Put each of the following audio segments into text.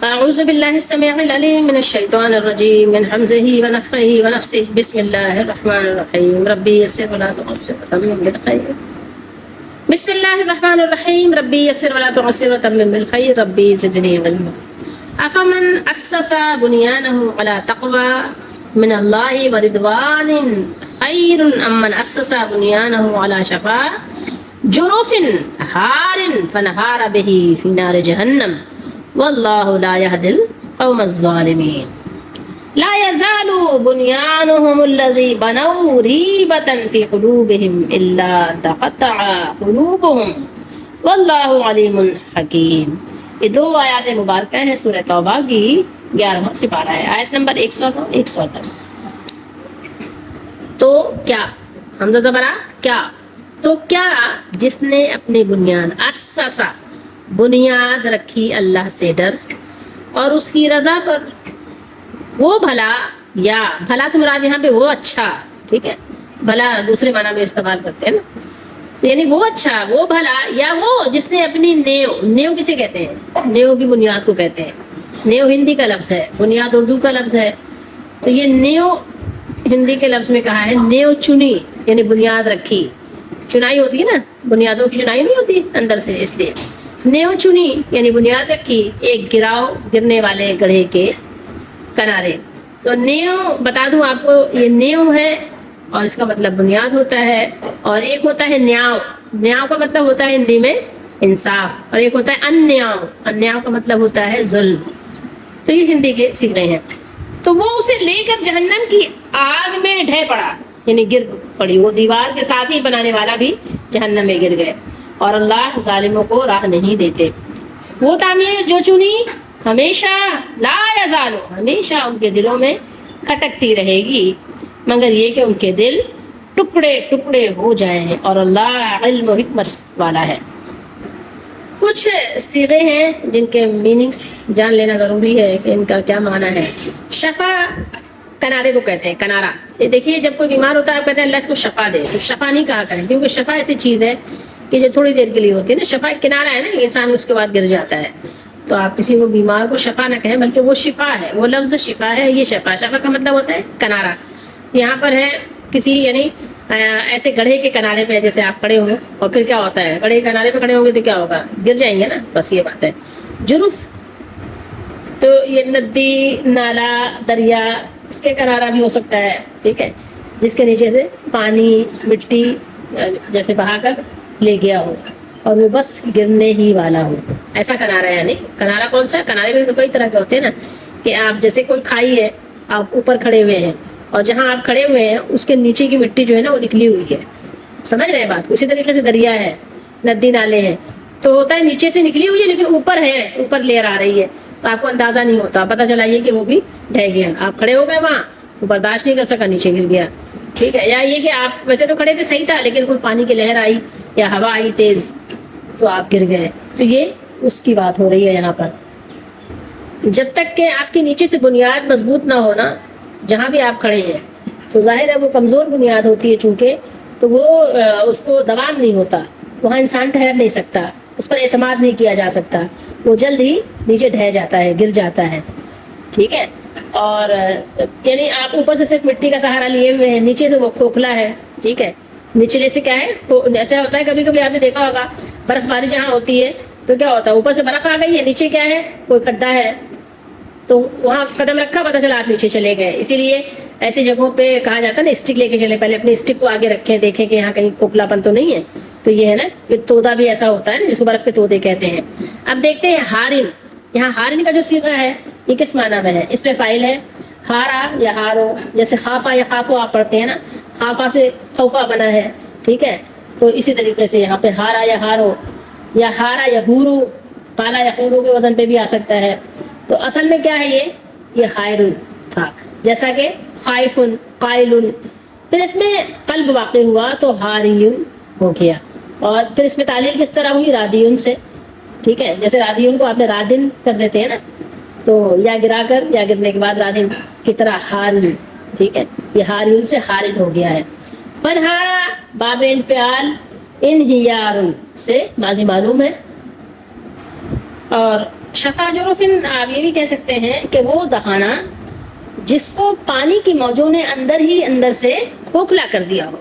أعوذ بالله السميع العليم من الشيطان الرجيم من همزه ونفخه ونفسه بسم الله الرحمن الرحيم ربي يسر ولا تعسر وتمم بالخير بسم الله الرحمن الرحيم ربي يسر ولا تعسر وتمم بالخير ربي زدني علما أفمن أسس بنيانه على تقوى من الله ورضوان خير أم من أسس بنيانه على شفا جرف هار فنهار به في نار جهنم والله لا يهدي القوم الظالمين لا يزال بنيانهم الذي بنوا ريبة في قلوبهم إلا تقطع قلوبهم والله عليم حكيم. یہ دو آیات مبارکہ ہیں سورہ توبہ کی 11واں سپارہ ہے، آیت نمبر 109 110. تو کیا حمزہ زبرا کیا تو کیا جس نے اپنی بنیاد رکھی اللہ سے ڈر اور اس کی رضا پر، وہ بھلا، یا بھلا سے مراد یہاں پہ وہ اچھا، ٹھیک ہے، بھلا دوسرے معنی میں استعمال کرتے ہیں نا، تو یعنی وہ اچھا، وہ بھلا، یا وہ جس نے اپنی نیو کسے کہتے ہیں؟ نیو کی بنیاد کو کہتے ہیں. نیو ہندی کا لفظ ہے، بنیاد اردو کا لفظ ہے. تو یہ نیو ہندی کے لفظ میں کہا ہے نیو چنی، یعنی بنیاد رکھی. چنائی ہوتی ہے نا، بنیادوں کی چنائی نہیں ہوتی اندر سے، اس لیے نیو چنی یعنی بنیاد رکھی ایک گرنے والے گڑھے کے کنارے. تو نیو بتا دوں آپ کو، یہ نیو ہے اور اس کا مطلب بنیاد ہوتا ہے، اور ایک ہوتا ہے نیاؤ. نیاؤ کا مطلب ہوتا ہے ہندی میں انصاف، اور ایک ہوتا ہے انیاؤ. انیاؤ کا مطلب ہوتا ہے ظلم. تو یہ ہندی کے صیغے ہیں. تو وہ اسے لے کر جہنم کی آگ میں ڈھہ پڑا، یعنی گر پڑی. وہ دیوار کے ساتھ ہی بنانے والا بھی جہنم میں گر گئے، اور اللہ ظالموں کو راہ نہیں دیتے. وہ تعمیر جو چنی ہمیشہ لا یزالو، ہمیشہ ان کے دلوں میں کھٹکتی رہے گی، مگر یہ کہ ان کے دل ٹکڑے ٹکڑے ہو جائیں، اور اللہ علم و حکمت والا ہے. کچھ صیغے ہیں جن کے میننگز جان لینا ضروری ہے کہ ان کا کیا معنی ہے. شفا کنارے کو کہتے ہیں، کنارہ. یہ دیکھیے جب کوئی بیمار ہوتا ہے آپ کہتے ہیں اللہ اس کو شفا دے، تو شفا نہیں کہا کریں، کیونکہ شفا ایسی چیز ہے کہ جو تھوڑی دیر کے لیے ہوتی ہے نا. شفا ایک کنارہ ہے نا، انسان اس کے بعد گر جاتا ہے. تو آپ کسی کو بیمار کو شفا نہ کہیں، بلکہ وہ شفا ہے، وہ لفظ شفا ہے. یہ شفا کا مطلب ہوتا ہے کنارہ. یہاں پر ہے کسی یعنی ایسے گڑھے کے کنارے پہ جیسے آپ کھڑے ہوں، اور پھر کیا ہوتا ہے، گڑھے کے کنارے پہ کھڑے ہوں گے تو کیا ہوگا، گر جائیں گے نا، بس یہ بات ہے. جرف تو یہ ندی، نالا، دریا، اس کے کنارہ بھی ہو سکتا ہے، ٹھیک ہے، جس کے نیچے سے پانی مٹی جیسے بہا کر لے گیا ہو اور وہ بس گرنے ہی والا ہو، ایسا کنارہ ہے. یعنی کنارہ کون سا؟ کنارے میں تو کئی طرح کے ہوتے ہیں نا، کہ آپ جیسے کوئی کھائی ہے، آپ اوپر کھڑے ہوئے ہیں اور جہاں آپ کھڑے ہوئے ہیں اس کے نیچے کی مٹی جو ہے نا وہ نکلی ہوئی ہے. سمجھ رہے ہیں بات کو؟ اسی طریقے سے دریا ہے، ندی نالے ہیں، تو ہوتا ہے نیچے سے نکلی ہوئی ہے لیکن اوپر ہے، اوپر لیئر آ رہی ہے، تو آپ کو اندازہ نہیں ہوتا، پتہ چلا یہ کہ وہ بھی ڈھہ گیا. آپ کھڑے ہو گئے وہاں، وہ برداشت نہیں کر سکا، نیچے گر گیا، ٹھیک ہے. یا یہ کہ آپ ویسے تو کھڑے تھے صحیح تھا، لیکن کوئی پانی کی لہر آئی یا ہوا آئی تیز تو آپ گر گئے. تو یہ اس کی بات ہو رہی ہے یہاں پر. جب تک کہ آپ کی نیچے سے بنیاد مضبوط نہ ہونا، جہاں بھی آپ کھڑے ہیں، تو ظاہر ہے وہ کمزور بنیاد ہوتی ہے چونکہ، تو وہ اس کو دوام نہیں ہوتا، وہاں انسان ٹھہر نہیں سکتا، اس پر اعتماد نہیں کیا جا سکتا، وہ جلد ہی نیچے ڈھہ جاتا ہے، گر جاتا ہے، ٹھیک ہے. اور یعنی آپ اوپر سے صرف مٹی کا سہارا لیے ہوئے ہیں، نیچے سے وہ کھوکھلا ہے، ٹھیک ہے. نیچے سے کیا ہے، ایسا ہوتا ہے کبھی کبھی آپ نے دیکھا ہوگا برف باری جہاں ہوتی ہے تو کیا ہوتا ہے، اوپر سے برف آ گئی ہے، نیچے کیا ہے، کوئی کھڈا ہے، تو وہاں قدم رکھا، پتہ چلا آپ نیچے چلے گئے. اسی لیے ایسی جگہوں پہ کہا جاتا ہے نا اسٹک لے کے چلے، پہلے اپنی اسٹک کو آگے رکھیں، دیکھیں کہ یہاں کہیں کھوکھلا پن تو نہیں ہے. تو یہ ہے نا کہ تودا بھی ایسا ہوتا ہے نا، جس کو برف کے تودے کہتے ہیں. اب دیکھتے ہیں ہارن. یہاں ہارن کا جو صیغہ ہے یہ کس معنی میں ہے؟ اس میں فاعل ہے ہارا یا ہارو، جیسے خافا یا خافو آپ پڑھتے ہیں نا، خافا سے خوفا بنا ہے، ٹھیک ہے. تو اسی طریقے سے یہاں پہ ہارا یا ہارو، یا ہارا یا ہورو، پالا یا ہورو کے وزن پہ بھی آ سکتا ہے. تو اصل میں کیا ہے، یہ ہائرن تھا، جیسا کہ خائفن، قائلن. پھر اس میں قلب واقع ہوا تو ہاریون ہو گیا. اور پھر اس میں تعلیل کس طرح ہوئی؟ رادیون سے، ٹھیک ہے. جیسے رادیون کو آپ نے رادن کر دیتے ہیں نا، تو یا گرا کر یا گرنے کے بعد رادن کی طرح ہارن، ٹھیک ہے. یہ ہاریون سے ہارن ہو گیا ہے. فنہارا باب انفعال انہیار سے ماضی معلوم ہے، اور شفا جرفن آپ یہ بھی کہہ سکتے ہیں کہ وہ دہانا جس کو پانی کی موجوں نے اندر ہی اندر سے کھوکھلا کر دیا ہو.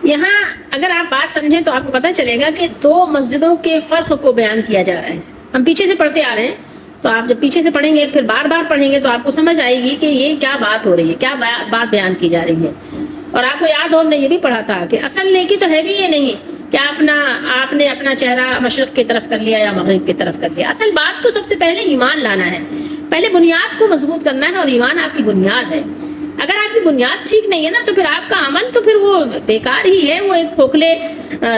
یہاں اگر آپ بات سمجھیں تو آپ کو پتہ چلے گا کہ دو مسجدوں کے فرق کو بیان کیا جا رہا ہے. ہم پیچھے سے پڑھتے آ رہے ہیں تو آپ جب پیچھے سے پڑھیں گے پھر بار بار پڑھیں گے تو آپ کو سمجھ آئے گی کہ یہ کیا بات ہو رہی ہے, کیا بات بیان کی جا رہی ہے. اور آپ کو یاد ہو, ہم نے یہ بھی پڑھا تھا کہ اصل نیکی تو ہے بھی یہ نہیں کہ آپ نے اپنا چہرہ مشرق کی طرف کر لیا یا مغرب کی طرف کر لیا. اصل بات تو سب سے پہلے ایمان لانا ہے, پہلے بنیاد کو مضبوط کرنا ہے, اور ایمان آپ کی بنیاد ہے. اگر آپ کی بنیاد ٹھیک نہیں ہے نا تو پھر آپ کا عمل تو پھر وہ بیکار ہی ہے, وہ ایک کھوکھلے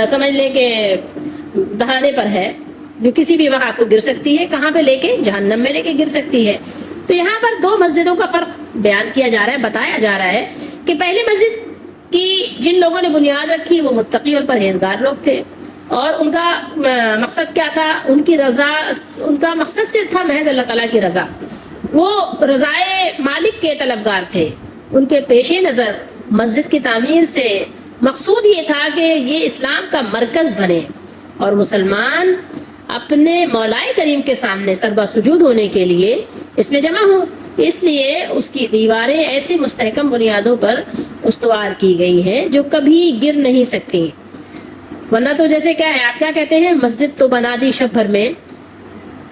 سمجھ لیں کہ دہانے پر ہے جو کسی بھی وقت آپ کو گر سکتی ہے, کہاں پہ لے کے, جہنم میں لے کے گر سکتی ہے. تو یہاں پر دو مسجدوں کا فرق بیان کیا جا رہا ہے, بتایا جا رہا ہے کہ پہلی مسجد کی جن لوگوں نے بنیاد رکھی وہ متقی اور پرہیزگار لوگ تھے, اور ان کا مقصد کیا تھا, ان کی رضا, ان کا مقصد صرف تھا محض اللہ تعالیٰ کی رضا. وہ رضائے مالک کے طلبگار تھے. ان کے پیش نظر مسجد کی تعمیر سے مقصود یہ تھا کہ یہ اسلام کا مرکز بنے اور مسلمان اپنے مولائے کریم کے سامنے سربا سجود ہونے کے لیے اس میں جمع ہوں. اس لیے اس کی دیواریں ایسی مستحکم بنیادوں پر استوار کی گئی ہیں جو کبھی گر نہیں سکتی. ورنہ تو جیسے کیا ہے, آپ کیا کہتے ہیں, مسجد تو بنا دی شب بھر میں,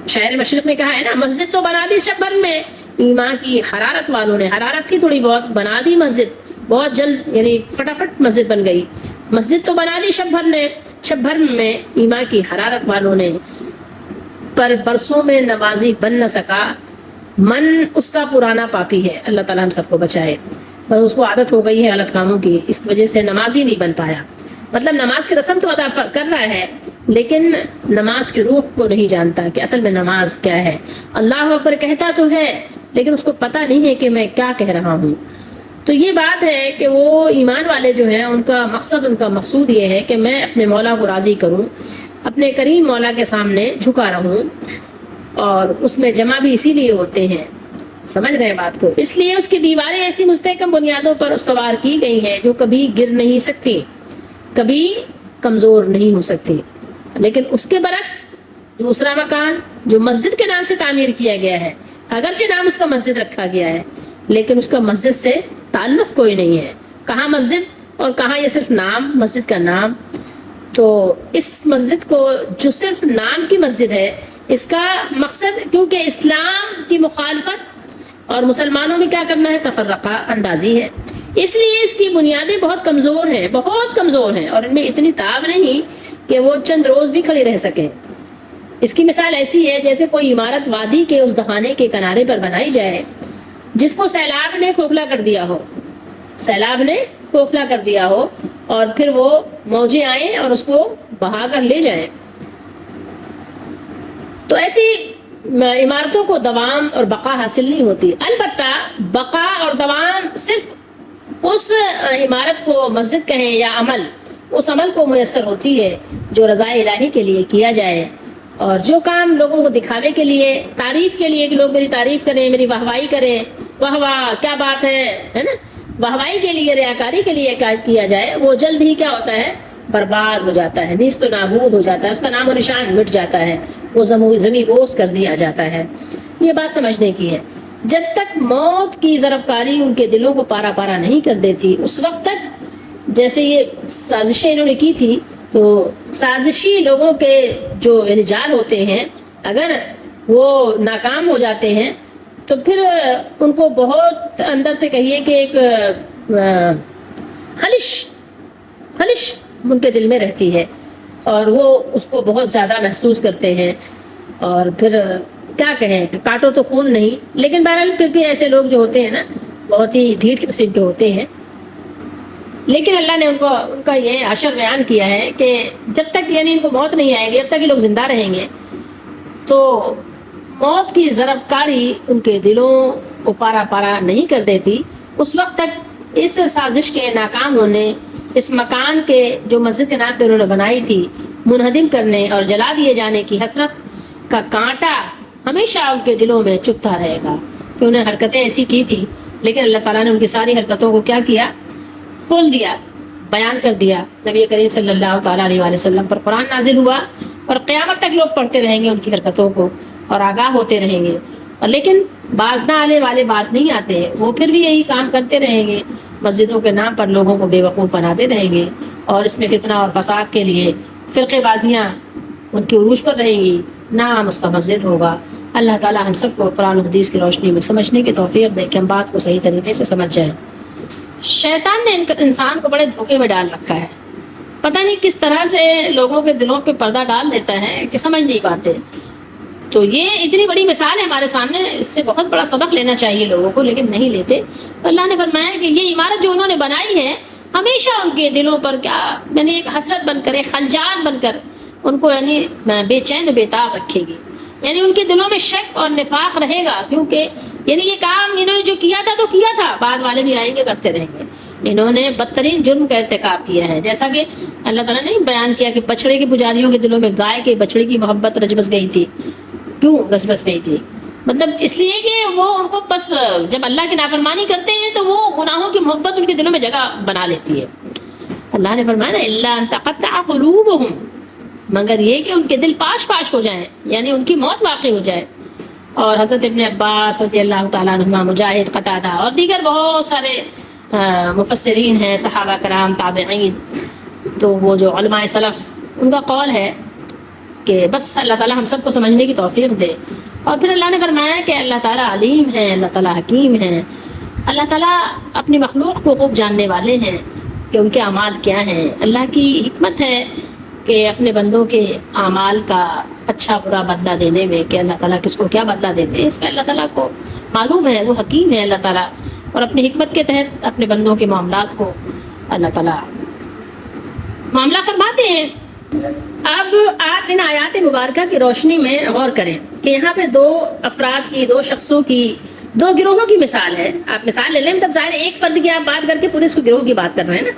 شاعر مشرق نے کہا ہے نا, مسجد تو بنا دی شب بھر میں, ایمان کی حرارت والوں نے, حرارت تھی تھوڑی بہت, بنا دی مسجد بہت جلد, یعنی فٹافٹ مسجد بن گئی. مسجد تو بنا دی شب بھر میں, ایمان کی حرارت والوں نے, پر برسوں میں نمازی بن نہ سکا, من اس کا پرانا پاپی ہے. اللہ تعالیٰ ہم سب کو بچائے. بس اس کو عادت ہو گئی ہے غلط کاموں کی, اس وجہ سے نمازی نہیں بن پایا. مطلب نماز کی رسم تو ادا کر رہا ہے لیکن نماز کی روح کو نہیں جانتا کہ اصل میں نماز کیا ہے. اللہ اکبر کہتا تو ہے لیکن اس کو پتہ نہیں ہے کہ میں کیا کہہ رہا ہوں. تو یہ بات ہے کہ وہ ایمان والے جو ہیں ان کا مقصد, ان کا مقصود یہ ہے کہ میں اپنے مولا کو راضی کروں, اپنے کریم مولا کے سامنے جھکا رہوں, اور اس میں جمع بھی اسی لیے ہوتے ہیں. سمجھ رہے ہیں بات کو. اس لیے اس کی دیواریں ایسی مستحکم بنیادوں پر استوار کی گئی ہیں جو کبھی گر نہیں سکتی, کبھی کمزور نہیں ہو سکتی. لیکن اس کے برعکس دوسرا مکان جو مسجد کے نام سے تعمیر کیا گیا ہے, اگرچہ نام اس کا مسجد رکھا گیا ہے لیکن اس کا مسجد سے تعلق کوئی نہیں ہے. کہاں مسجد اور کہاں یہ صرف نام, مسجد کا نام. تو اس مسجد کو جو صرف نام کی مسجد ہے, اس کا مقصد کیونکہ اسلام کی مخالفت اور مسلمانوں میں کیا کرنا ہے, تفرقہ اندازی ہے, اس لیے اس کی بنیادیں بہت کمزور ہیں, بہت کمزور ہیں, اور ان میں اتنی تاب نہیں کہ وہ چند روز بھی کھڑی رہ سکیں. اس کی مثال ایسی ہے جیسے کوئی عمارت وادی کے اس دہانے کے کنارے پر بنائی جائے جس کو سیلاب نے کھوکھلا کر دیا ہو, سیلاب نے کھوکھلا کر دیا ہو, اور پھر وہ موجیں آئیں اور اس کو بہا کر لے جائیں. تو ایسی عمارتوں کو دوام اور بقا حاصل نہیں ہوتی. البتہ بقا اور دوام صرف اس عمارت کو مسجد کہیں یا عمل, اس عمل کو میسر ہوتی ہے جو رضا الہی کے لیے کیا جائے, اور جو کام لوگوں کو دکھانے کے لیے, تعریف کے لیے کہ لوگ میری تعریف کریں, میری واہواہی کریں, واہ واہ کیا بات ہے نا, واہواہی کے لیے, ریاکاری کے لیے کیا جائے, وہ جلد ہی کیا ہوتا ہے, برباد ہو جاتا ہے, نیست و نابود ہو جاتا ہے, اس کا نام و نشان مٹ جاتا ہے, وہ زمین بوس کر دیا جاتا ہے. یہ بات سمجھنے کی ہے. جب تک موت کی ضربکاری ان کے دلوں کو پارا پارا نہیں کر دیتی, اس وقت تک جیسے یہ سازشیں انہوں نے کی تھی, تو سازشی لوگوں کے جو یعنی جال ہوتے ہیں اگر وہ ناکام ہو جاتے ہیں تو پھر ان کو بہت اندر سے کہیے کہ ایک خلش ان کے دل میں رہتی ہے, اور وہ اس کو بہت زیادہ محسوس کرتے ہیں. اور پھر کیا کہیں, کاٹو تو خون نہیں, لیکن بہرحال پھر بھی ایسے لوگ جو ہوتے ہیں نا بہت ہی ڈھیٹ قسم کے ہوتے ہیں. لیکن اللہ نے ان کا یہ عشر بیان کیا ہے کہ جب تک یعنی ان کو موت نہیں آئے گی, جب تک یہ لوگ زندہ رہیں گے, تو موت کی ضرب کاری ان کے دلوں کو پارا پارا نہیں کر دیتی. اس وقت تک اس سازش کے ناکام ہونے, اس مکان کے جو مسجد کے نام پہ انہوں نے بنائی تھی منہدم کرنے اور جلا دیے جانے کی حسرت کا کانٹا ہمیشہ ان کے دلوں میں چبھتا رہے گا کہ انہیں حرکتیں ایسی کی تھی, لیکن اللہ تعالیٰ نے ان کی ساری حرکتوں کو کیا کیا, کھول دیا, بیان کر دیا. نبی کریم صلی اللہ تعالیٰ علیہ وسلم پر قرآن نازل ہوا, اور قیامت تک لوگ پڑھتے رہیں گے ان کی حرکتوں کو اور آگاہ ہوتے رہیں گے. اور لیکن باز نہ آنے والے باز نہیں آتے، وہ پھر بھی یہی کام کرتے رہیں گے، مسجدوں کے نام پر لوگوں کو بے وقوف بناتے رہیں گے، اور اس میں فتنہ اور فساد کے لیے فرقے بازیاں ان کی عروج پر رہیں گی، نام اس کا مسجد ہوگا. اللہ تعالیٰ ہم سب کو قرآن و حدیث کی روشنی میں سمجھنے کی توفیق دے کہ ہم بات کو صحیح طریقے سے سمجھ جائیں. شیطان نے انسان کو بڑے دھوکے میں ڈال رکھا ہے، پتہ نہیں کس طرح سے لوگوں کے دلوں پہ پردہ ڈال دیتا ہے کہ سمجھ نہیں پاتے. تو یہ اتنی بڑی مثال ہے ہمارے سامنے، اس سے بہت بڑا سبق لینا چاہیے لوگوں کو، لیکن نہیں لیتے. اللہ نے فرمایا کہ یہ عمارت جو انہوں نے بنائی ہے ہمیشہ ان کے دلوں پر کیا یعنی ایک حسرت بن کر، ایک خلجان بن کر ان کو یعنی بے چین و بےتاب رکھے گی. یعنی ان کے دلوں میں شک اور نفاق رہے گا، کیونکہ یعنی یہ کام انہوں نے جو کیا تھا تو کیا تھا، بعد والے بھی آئیں گے کرتے رہیں گے. انہوں نے بدترین جرم کا ارتکاب کیا ہے، جیسا کہ اللہ تعالیٰ نے بیان کیا کہ بچڑے کے پجاریوں کے دلوں میں گائے کے بچڑے کی محبت رچ بس گئی تھی. کیوں رچ بس گئی تھی؟ مطلب اس لیے کہ وہ ان کو بس جب اللہ کی نافرمانی کرتے ہیں تو وہ گناہوں کی محبت ان کے دلوں میں جگہ بنا لیتی ہے. اللہ نے فرمایا نا الا ان تقطع قلوبهم، مگر یہ کہ ان کے دل پاش پاش ہو جائیں، یعنی ان کی موت واقع ہو جائے. اور حضرت ابن عباس رضی اللہ تعالیٰ عنہما، مجاہد، قتادہ اور دیگر بہت سارے مفسرین ہیں، صحابہ کرام، تابعین، تو وہ جو علماء سلف، ان کا قول ہے کہ بس اللہ تعالیٰ ہم سب کو سمجھنے کی توفیق دے. اور پھر اللہ نے فرمایا کہ اللہ تعالیٰ علیم ہے، اللہ تعالیٰ حکیم ہے، اللہ تعالیٰ اپنی مخلوق کو خوب جاننے والے ہیں کہ ان کے اعمال کیا ہیں. اللہ کی حکمت ہے کہ اپنے بندوں کے اعمال کا اچھا برا بدلہ دینے میں، کہ اللہ تعالیٰ کس کو کیا بدلہ دیتے ہیں اس میں اللہ تعالیٰ کو معلوم ہے، وہ حکیم ہے اللہ تعالیٰ، اور اپنی حکمت کے تحت اپنے بندوں کے معاملات کو اللہ تعالیٰ معاملہ فرماتے ہیں. اب آپ ان آیات مبارکہ کی روشنی میں غور کریں کہ یہاں پہ دو افراد کی، دو شخصوں کی، دو گروہوں کی مثال ہے. آپ مثال لے لیں، مطلب ظاہر ایک فرد کی آپ بات کر کے پورے اس کو گروہ کی بات کر رہے ہیں نا.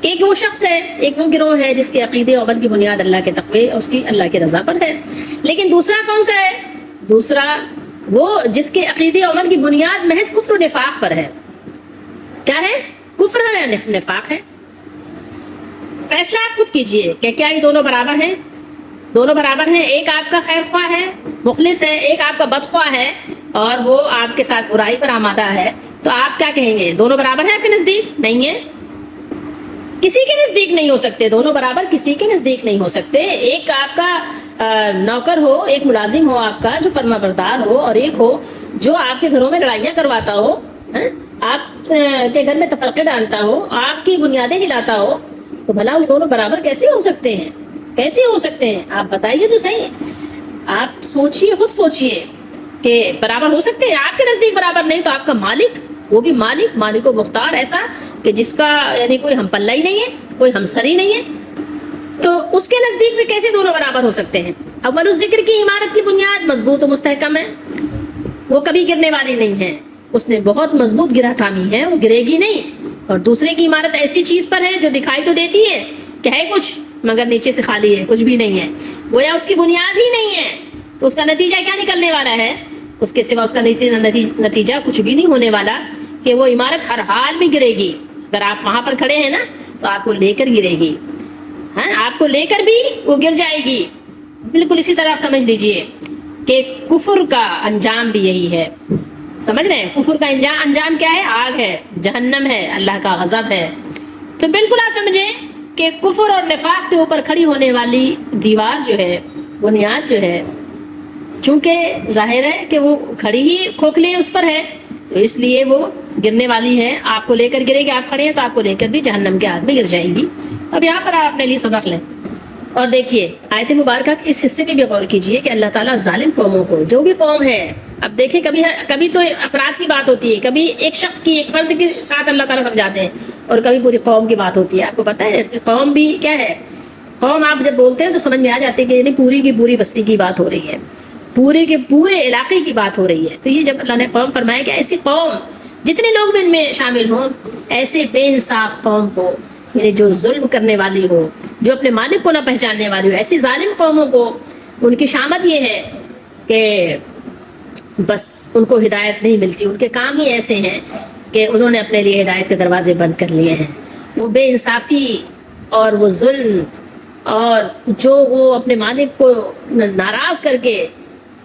ایک وہ شخص ہے، ایک وہ گروہ ہے جس کے عقیدے اور عمل کی بنیاد اللہ کے تقوی اور اس کی اللہ کی رضا پر ہے. لیکن دوسرا کون سا ہے؟ دوسرا وہ جس کے عقیدے اور عمل کی بنیاد محض کفر و نفاق پر ہے. کیا ہے؟ کفر ہے یا نفاق ہے؟ فیصلہ آپ خود کیجئے کہ کیا یہ دونوں برابر ہیں؟ دونوں برابر ہیں. ایک آپ کا خیر خواہ ہے، مخلص ہے، ایک آپ کا بدخواہ ہے اور وہ آپ کے ساتھ برائی پر آمادہ ہے، تو آپ کیا کہیں گے؟ دونوں برابر ہیں آپ کے نزدیک؟ نہیں ہے، کسی کے نزدیک نہیں ہو سکتے. دونوں برابر کسی کے نزدیک نہیں ہو سکتے. ایک آپ کا نوکر ہو، ایک ملازم ہو آپ کا جو فرما بردار ہو، اور ایک ہو جو آپ کے گھروں میں لڑائیاں کرواتا ہو، آپ کے گھر میں تفرقے ڈالتا ہو، آپ کی بنیادیں ہلاتا ہو. تو بھلا وہ دونوں برابر کیسے ہو سکتے ہیں؟ کیسے ہو سکتے ہیں؟ آپ بتائیے تو صحیح. آپ سوچئے، خود سوچئے کہ برابر ہو سکتے ہیں؟ آپ کے نزدیک برابر نہیں تو آپ کا مالک، وہ بھی مالک و مختار ایسا کہ جس کا یعنی کوئی ہم پلہ ہی نہیں ہے، کوئی ہمسر ہی نہیں ہے، تو اس کے نزدیک بھی کیسے دونوں برابر ہو سکتے ہیں؟ اول الذکر کی عمارت کی بنیاد مضبوط و مستحکم ہے، وہ کبھی گرنے والی نہیں ہے، اس نے بہت مضبوط گرہ تھامی ہے، وہ گرے گی نہیں. اور دوسرے کی عمارت ایسی چیز پر ہے جو دکھائی تو دیتی ہے کہ ہے کچھ مگر نیچے سے خالی ہے، کچھ بھی نہیں ہے، گویا اس کی بنیاد ہی نہیں ہے. تو اس کا نتیجہ کیا نکلنے والا ہے؟ اس کے سوا اس کا نتیجہ کچھ بھی نہیں ہونے والا کہ وہ عمارت ہر حال میں گرے گی. اگر آپ وہاں پر کھڑے ہیں نا تو آپ کو لے کر گرے گی، ہاں آپ کو لے کر بھی وہ گر جائے گی. بالکل اسی طرح سمجھ لیجئے کہ کفر کا انجام بھی یہی ہے. سمجھ رہے ہیں؟ کفر کا انجام کیا ہے؟ آگ ہے، جہنم ہے، اللہ کا غضب ہے. تو بالکل آپ سمجھیں کہ کفر اور نفاق کے اوپر کھڑی ہونے والی دیوار جو ہے، بنیاد جو ہے، چونکہ ظاہر ہے کہ وہ کھڑی ہی کھوکھلے اس پر ہے تو اس لیے وہ گرنے والی ہے. آپ کو لے کر گرے گی، آپ کھڑے ہیں تو آپ کو لے کر بھی جہنم کے آگ میں گر جائے گی. اب یہاں پر آپ اپنے لیے سبق لیں اور دیکھیے آیت مبارکہ کے اس حصے میں بھی غور کیجئے کہ اللہ تعالیٰ ظالم قوموں کو، جو بھی قوم ہے، اب دیکھیں کبھی تو افراد کی بات ہوتی ہے، کبھی ایک شخص کی، ایک فرد کے ساتھ اللہ تعالیٰ سمجھاتے ہیں، اور کبھی پوری قوم کی بات ہوتی ہے. آپ کو پتہ ہے قوم بھی کیا ہے؟ قوم آپ جب بولتے ہیں تو سمجھ میں آ جاتی ہے کہ یعنی پوری کی پوری بستی کی بات ہو رہی ہے، پورے کے پورے علاقے کی بات ہو رہی ہے. تو یہ جب اللہ نے قوم فرمایا کہ ایسی قوم، جتنے لوگ بھی ان میں شامل ہوں، ایسے بے انصاف قوم کو، یعنی جو ظلم کرنے والی ہو، جو اپنے مالک کو نہ پہچاننے والی ہو، ایسی ظالم قوموں کو ان کی شامت یہ ہے کہ بس ان کو ہدایت نہیں ملتی. ان کے کام ہی ایسے ہیں کہ انہوں نے اپنے لیے ہدایت کے دروازے بند کر لیے ہیں. وہ بے انصافی اور وہ ظلم اور جو وہ اپنے مالک کو ناراض کر کے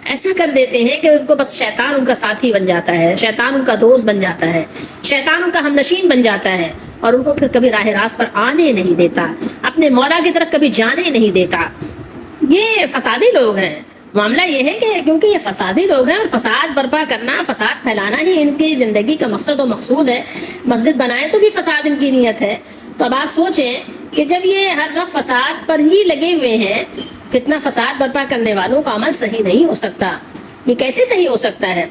ایسا کر دیتے ہیں کہ ان کو بس شیطان ان کا ساتھی بن جاتا ہے، شیطان ان کا دوست بن جاتا ہے، شیطان ان کا ہم نشین بن جاتا ہے، اور ان کو پھر کبھی راہ راست پر آنے نہیں دیتا، اپنے مولا کی طرف کبھی جانے نہیں دیتا۔ یہ فسادی لوگ ہیں۔ معاملہ یہ ہے کہ کیونکہ یہ فسادی لوگ ہیں اور فساد برپا کرنا، فساد پھیلانا ہی ان کی زندگی کا مقصد و مقصود ہے۔ مسجد بنائے تو بھی فساد ان کی نیت ہے۔ تو اب آپ سوچیں کہ جب یہ ہر وقت فساد پر ہی لگے ہوئے ہیں، فتنہ فساد برپا کرنے والوں کا عمل صحیح نہیں ہو سکتا۔ یہ کیسے صحیح ہو سکتا ہے؟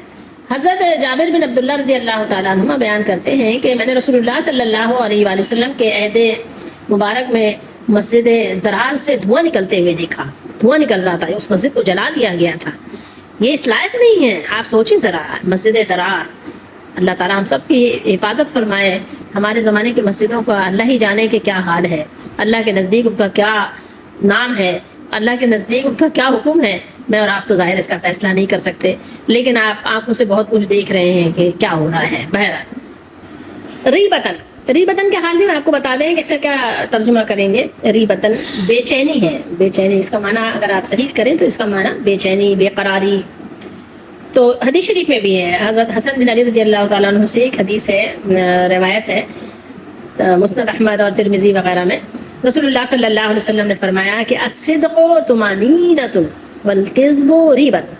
حضرت جابر بن عبداللہ رضی اللہ تعالیٰ عنہ بیان کرتے ہیں کہ میں نے رسول اللہ صلی اللہ علیہ وآلہ وسلم کے عہد مبارک میں مسجد درار سے دھواں نکلتے ہوئے دیکھا، دھواں نکل رہا تھا، اس مسجد کو جلا دیا گیا تھا۔ یہ اس لائق نہیں ہے۔ آپ سوچیں ذرا، مسجد درار، اللہ تعالیٰ ہم سب کی حفاظت فرمائے۔ ہمارے زمانے کی مسجدوں کا اللہ ہی جانے کہ کیا حال ہے، اللہ کے نزدیک ان کا کیا نام ہے، اللہ کے نزدیک ان کا کیا حکم ہے۔ میں اور آپ تو ظاہر اس کا فیصلہ نہیں کر سکتے، لیکن آپ آنکھوں سے بہت کچھ دیکھ رہے ہیں کہ کیا ہو رہا ہے۔ بہرحال ریبتن کے حال میں آپ کو بتا دیں کہ اس کا کیا ترجمہ کریں گے۔ ریبتن بے چینی ہے، بے چینی اس کا معنی اگر آپ صحیح کریں تو اس کا معنی بے چینی، بے قراری۔ تو حدیث شریف میں بھی ہے، حضرت حسن بن علی رضی اللہ تعالیٰ عنہ سے ایک حدیث ہے، روایت ہے مسند احمد اور ترمذی وغیرہ میں، رسول اللہ صلی اللہ علیہ وسلم نے فرمایا کہ الصدق طمانینۃ والکذب ریبۃ۔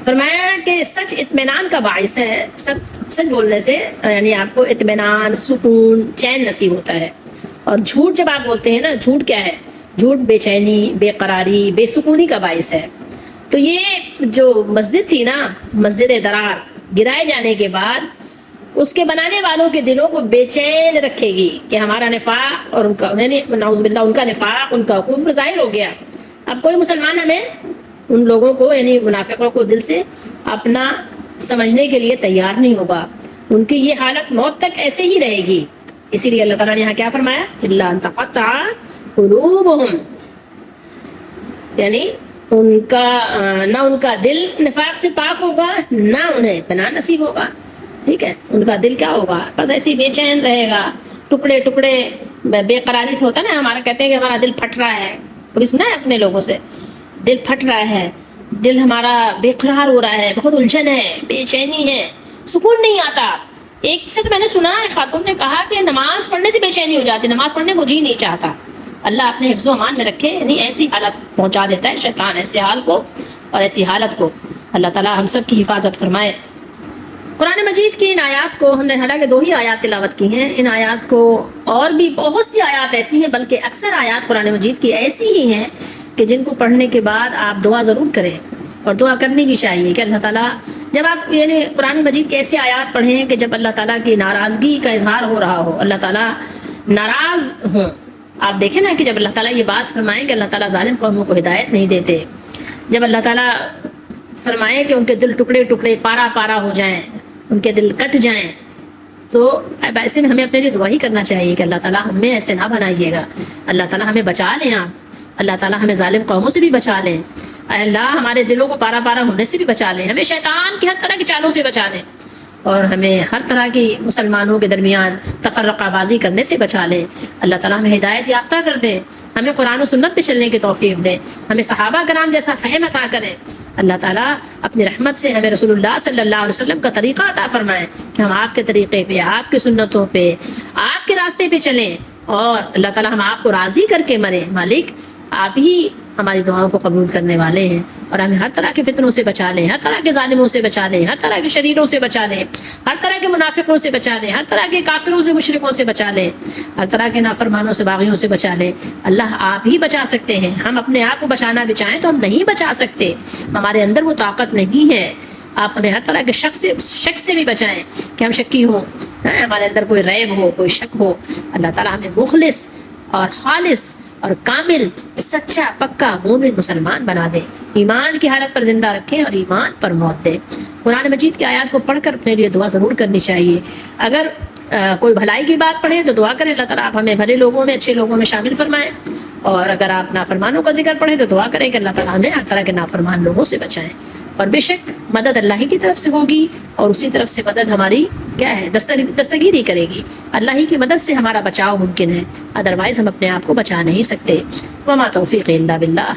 فرمایا کہ سچ اطمینان کا باعث ہے، سچ بولنے سے یعنی آپ کو اطمینان، سکون، چین نصیب ہوتا ہے، اور جھوٹ جب آپ بولتے ہیں نا، جھوٹ کیا ہے؟ جھوٹ بے چینی، بے قراری، بے سکونی کا باعث ہے۔ تو یہ جو مسجد تھی نا، مسجد درار، گرائے جانے کے بعد اس کے بنانے والوں کے دلوں کو بے چین رکھے گی کہ ہمارا نفاق اور ان کا، یعنی نعوذ باللہ، ان کا نفاق، ان کا کفر ظاہر ہو گیا۔ اب کوئی مسلمان ہمیں ان لوگوں کو، یعنی منافقوں کو دل سے اپنا سمجھنے کے لیے تیار نہیں ہوگا۔ ان کی یہ حالت موت تک ایسے ہی رہے گی۔ اسی لیے اللہ تعالیٰ نے یہاں کیا فرمایا؟ الا ان تقطع قلوبهم، یعنی ان کا نہ ان کا دل نفاق سے پاک ہوگا، نہ انہیں اطمینان نصیب ہوگا۔ ٹھیک ہے، ان کا دل کیا ہوگا؟ بس ایسے ہی بے چین رہے گا، ٹکڑے ٹکڑے، بے قراری سے ہوتا ہے نا، ہمارا کہتے ہیں کہ ہمارا دل پھٹ رہا ہے، کبھی سنا ہے اپنے لوگوں سے؟ دل پھٹ رہا ہے، دل ہمارا بے قرار ہو رہا ہے، بہت الجھن ہے، بے چینی ہے، سکون نہیں آتا۔ ایک سے تو میں نے سنا ہے، خاتون نے کہا کہ نماز پڑھنے سے بے چینی ہو جاتی، نماز پڑھنے کو جی نہیں چاہتا۔ اللہ اپنے حفظ و امان میں رکھے، یعنی ایسی حالت پہنچا دیتا ہے شیطان، ایسے حال کو اور ایسی حالت کو۔ اللہ تعالیٰ ہم سب کی حفاظت فرمائے۔ قرآن مجید کی ان آیات کو ہم نے حالانکہ 2 ہی آیات تلاوت کی ہیں، ان آیات کو اور بھی بہت سی آیات ایسی ہیں، بلکہ اکثر آیات قرآن مجید کی ایسی ہی ہیں کہ جن کو پڑھنے کے بعد آپ دعا ضرور کریں، اور دعا کرنی بھی چاہیے کہ اللہ تعالیٰ، جب آپ یعنی قرآن مجید کے ایسے آیات پڑھیں کہ جب اللہ تعالیٰ کی ناراضگی کا اظہار ہو رہا ہو، اللہ تعالیٰ ناراض ہوں۔ آپ دیکھیں نا کہ جب اللہ تعالیٰ یہ بات فرمائیں کہ اللہ تعالیٰ ظالم قوموں کو ہدایت نہیں دیتے، جب اللہ تعالیٰ فرمائیں کہ ان کے دل ٹکڑے ٹکڑے، پارا پارا ہو جائیں، ان کے دل کٹ جائیں، تو اب ایسے میں ہمیں اپنے لیے دعا ہی کرنا چاہیے کہ اللہ تعالیٰ ہمیں ایسے نہ بنائیے گا، اللہ تعالیٰ ہمیں بچا لیں، آپ اللہ تعالیٰ ہمیں ظالم قوموں سے بھی بچا لیں، اے اللہ ہمارے دلوں کو پارا پارا ہونے سے بھی بچا لیں، ہمیں شیطان کی ہر طرح کی چالوں سے بچا لیں، اور ہمیں ہر طرح کی مسلمانوں کے درمیان تفرقہ بازی کرنے سے بچا لیں۔ اللہ تعالیٰ ہمیں ہدایت یافتہ کر دیں، ہمیں قرآن و سنت پہ چلنے کی توفیق دیں، ہمیں صحابہ کرام جیسا فہم عطا کریں۔ اللہ تعالیٰ اپنی رحمت سے ہمیں رسول اللہ صلی اللہ علیہ وسلم کا طریقہ عطا فرمائیں کہ ہم آپ کے طریقے پہ، آپ کی سنتوں پہ، آپ کے راستے پہ چلیں، اور اللہ تعالیٰ ہم آپ کو راضی کر کے مریں۔ مالک آپ ہی ہماری دعاؤں کو قبول کرنے والے ہیں، اور ہمیں ہر طرح کے فتنوں سے بچا لیں، ہر طرح کے ظالموں سے بچا لیں، ہر طرح کے شریروں سے بچا لیں، ہر طرح کے منافقوں سے بچا لیں، ہر طرح کے کافروں سے، مشرکوں سے بچا لیں، ہر طرح کے نافرمانوں سے، باغیوں سے بچا لیں۔ اللہ آپ ہی بچا سکتے ہیں، ہم اپنے آپ کو بچانا بھی چاہیں تو ہم نہیں بچا سکتے، ہمارے اندر وہ طاقت نہیں ہے۔ آپ ہمیں ہر طرح کے شک سے بھی بچائیں کہ ہم شکی ہوں، ہمارے اندر کوئی ریب ہو، کوئی شک ہو۔ اللہ تعالیٰ ہمیں مخلص اور خالص اور کامل، سچا پکا مومن مسلمان بنا دے، ایمان کی حالت پر زندہ رکھے اور ایمان پر موت دے۔ قرآن مجید کی آیات کو پڑھ کر اپنے لیے دعا ضرور کرنی چاہیے۔ اگر کوئی بھلائی کی بات پڑھے تو دعا کریں اللہ تعالیٰ آپ ہمیں بھلے لوگوں میں، اچھے لوگوں میں شامل فرمائیں، اور اگر آپ نافرمانوں کا ذکر پڑھیں تو دعا کریں کہ اللہ تعالیٰ ہمیں ہر طرح کے نافرمان لوگوں سے بچائیں۔ اور بے شک مدد اللہ ہی کی طرف سے ہوگی، اور اسی طرف سے مدد ہماری کیا ہے دستگیری کرے گی. اللہ ہی کی مدد سے ہمارا بچاؤ ممکن ہے، ادروائز ہم اپنے آپ کو بچا نہیں سکتے. وما توفیق الا باللہ.